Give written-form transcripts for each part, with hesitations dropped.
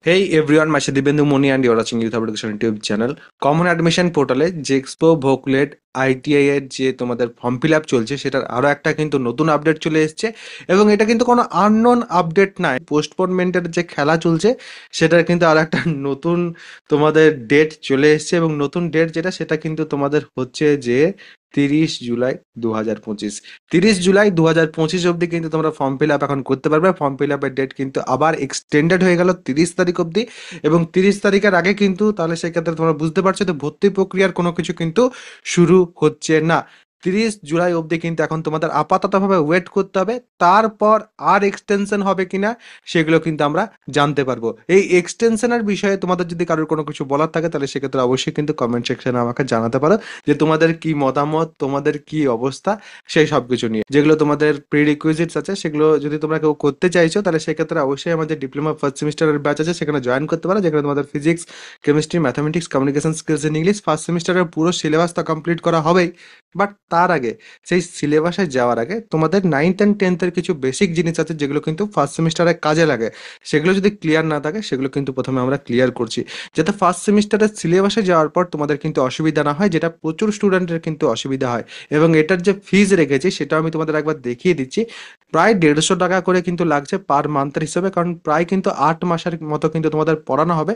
Hey everyone, my Dibendu Moni and you're watching Youth Education YouTube channel. Common admission পোর্টালে জেক্সপো ভোকলেট ITI এর যে তোমাদের form fill up চলছে সেটার আরো একটা কিন্তু নতুন আপডেট চলে এসেছে এবং এটা কিন্তু কোনো আননোন আপডেট নাই। পোস্টপোনমেন্টের যে খেলা চলছে সেটার কিন্তু আরো একটা নতুন তোমাদের ডেট চলে এসেছে এবং নতুন ডেট যেটা সেটা কিন্তু তোমাদের হচ্ছে যে 30 জুলাই 2025। 30 জুলাই 2025 অবধি কিন্তু তোমরা ফর্ম ফিল আপ এখন করতে পারবে। ফর্ম ফিল আপের ডেট কিন্তু আবার এক্সটেন্ডেড হয়ে গেল 30 তারিখ অবধি এবং 30 তারিখের আগে কিন্তু তাহলে সেক্ষেত্রে তোমরা বুঝতে পারছো যে ভর্তি প্রক্রিয়ার কোনো কিছু কিন্তু শুরু হচ্ছে না। 30 জুলাই অবধি কিন্তু এখন তোমাদের আপাততভাবে ওয়েট করতে হবে, তারপর আর এক্সটেনশন হবে কিনা সেগুলো কিন্তু আমরা জানতে পারবো। এই এক্সটেনশনের বিষয়ে তোমাদের যদি কারোর কোনো কিছু বলার থাকে তাহলে সেক্ষেত্রে অবশ্যই কিন্তু কমেন্ট সেকশনে আমাকে জানাতে পারো যে তোমাদের কি মতামত, তোমাদের কি অবস্থা সেই সব কিছু নিয়ে। যেগুলো তোমাদের প্রিরিকুইজিটস আছে সেগুলো যদি তোমরা কেউ করতে চাইছো তাহলে সেক্ষেত্রে অবশ্যই আমাদের ডিপ্লোমা ফার্স্ট সেমিস্টারের ব্যাচ আছে, সেখানে জয়েন করতে পারো, যেখানে তোমাদের physics, chemistry, mathematics, communication skills in English first সেমিস্টারের পুরো সিলেবাস তো কমপ্লিট করা হবেই, বাট তার আগে সেই সিলেবাসে যাওয়ার আগে তোমাদের 9th and 10th-এর কিছু বেসিক জিনিস আছে যেগুলো কিন্তু ফার্স্ট সেমিস্টারে কাজে লাগে। সেগুলো যদি ক্লিয়ার না থাকে সেগুলো কিন্তু প্রথমে আমরা ক্লিয়ার করছি, যাতে ফার্স্ট সেমিস্টারের সিলেবাসে যাওয়ার পর তোমাদের কিন্তু অসুবিধা না হয়, যেটা প্রচুর স্টুডেন্টের কিন্তু অসুবিধা হয়। এবং এটার যে ফিজ রেখেছি সেটা আমি তোমাদের একবার দেখিয়ে দিচ্ছি। প্রায় 150 টাকা করে কিন্তু লাগছে পার মান্থের হিসেবে, কারণ প্রায় কিন্তু 8 মাসের মতো কিন্তু তোমাদের পড়ানো হবে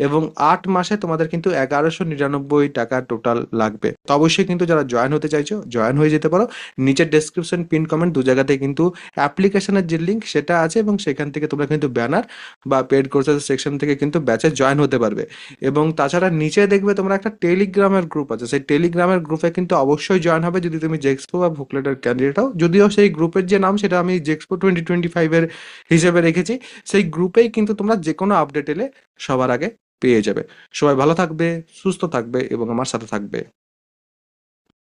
এবং 8 মাসে তোমাদের কিন্তু 1199 টাকা টোটাল লাগবে। তো অবশ্যই কিন্তু যারা জয়েন হতে চাইছো জয়েন হয়ে যেতে পারো। নিচের ডেসক্রিপশন, পিন কমেন্ট দু জায়গাতে কিন্তু অ্যাপ্লিকেশনের যে লিঙ্ক সেটা আছে এবং সেখান থেকে তোমরা কিন্তু ব্যানার বা পেড কোর্সেস সেকশন থেকে কিন্তু ব্যাচে জয়েন হতে পারবে। এবং তাছাড়া নিচে দেখবে তোমরা একটা টেলিগ্রামের গ্রুপ আছে, সেই টেলিগ্রামের গ্রুপে কিন্তু অবশ্যই জয়েন হবে যদি তুমি জেক্সপো বা ভোকলেটের ক্যান্ডিডেট হও। যদিও সেই গ্রুপের যে নাম সেটা আমি জেক্সপো 2025-এর হিসেবে রেখেছি। সেই গ্রুপেই কিন্তু তোমরা যে কোনো আপডেট এলে সবার আগে পেয়ে যাবে। সবাই ভালো থাকবে, সুস্থ থাকবে এবং আমার সাথে থাকবে।